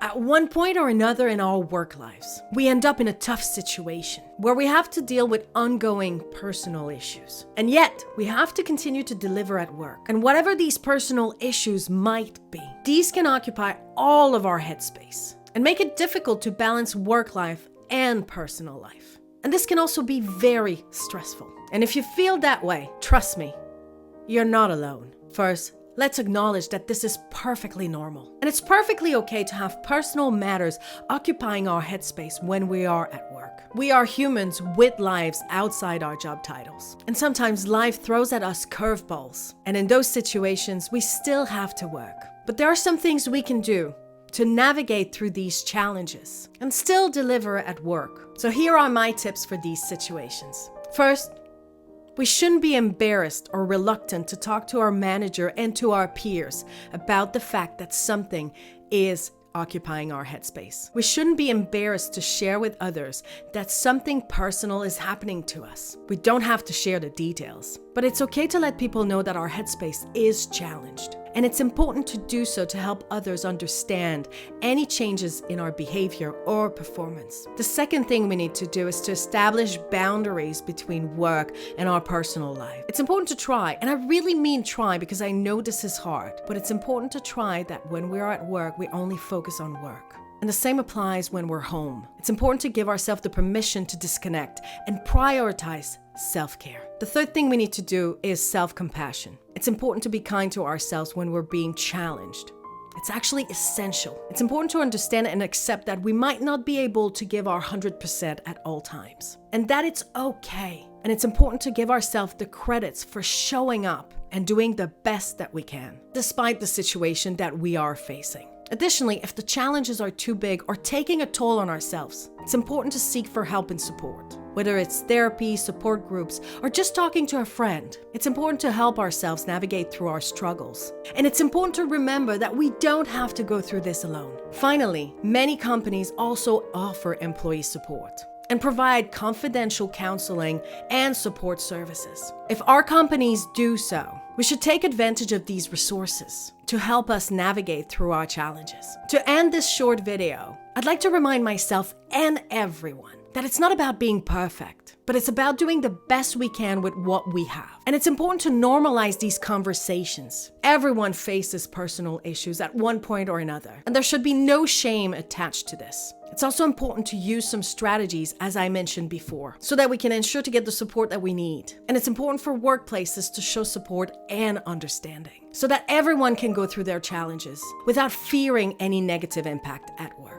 At one point or another in our work lives, we end up in a tough situation where we have to deal with ongoing personal issues. And yet, we have to continue to deliver at work. And whatever these personal issues might be, these can occupy all of our headspace and make it difficult to balance work life and personal life. And this can also be very stressful. And if you feel that way, trust me, you're not alone. First, let's acknowledge that this is perfectly normal. And it's perfectly okay to have personal matters occupying our headspace when we are at work. We are humans with lives outside our job titles. And sometimes life throws at us curveballs. And in those situations, we still have to work. But there are some things we can do to navigate through these challenges and still deliver at work. So here are my tips for these situations. First, we shouldn't be embarrassed or reluctant to talk to our manager and to our peers about the fact that something is occupying our headspace. We shouldn't be embarrassed to share with others that something personal is happening to us. We don't have to share the details, but it's okay to let people know that our headspace is challenged. And it's important to do so to help others understand any changes in our behavior or performance. The second thing we need to do is to establish boundaries between work and our personal life. It's important to try, and I really mean try because I know this is hard, but it's important to try that when we are at work, we only focus on work. And the same applies when we're home. It's important to give ourselves the permission to disconnect and prioritize self-care. The third thing we need to do is self-compassion. It's important to be kind to ourselves when we're being challenged. It's actually essential. It's important to understand and accept that we might not be able to give our 100% at all times, and that it's okay. And it's important to give ourselves the credits for showing up and doing the best that we can, despite the situation that we are facing. Additionally, if the challenges are too big or taking a toll on ourselves, it's important to seek for help and support. Whether it's therapy, support groups, or just talking to a friend, it's important to help ourselves navigate through our struggles. And it's important to remember that we don't have to go through this alone. Finally, many companies also offer employee support and provide confidential counseling and support services. If our companies do so, we should take advantage of these resources to help us navigate through our challenges. To end this short video, I'd like to remind myself and everyone that it's not about being perfect, but it's about doing the best we can with what we have. And it's important to normalize these conversations. Everyone faces personal issues at one point or another, and there should be no shame attached to this. It's also important to use some strategies, as I mentioned before, so that we can ensure to get the support that we need. And it's important for workplaces to show support and understanding, so that everyone can go through their challenges without fearing any negative impact at work.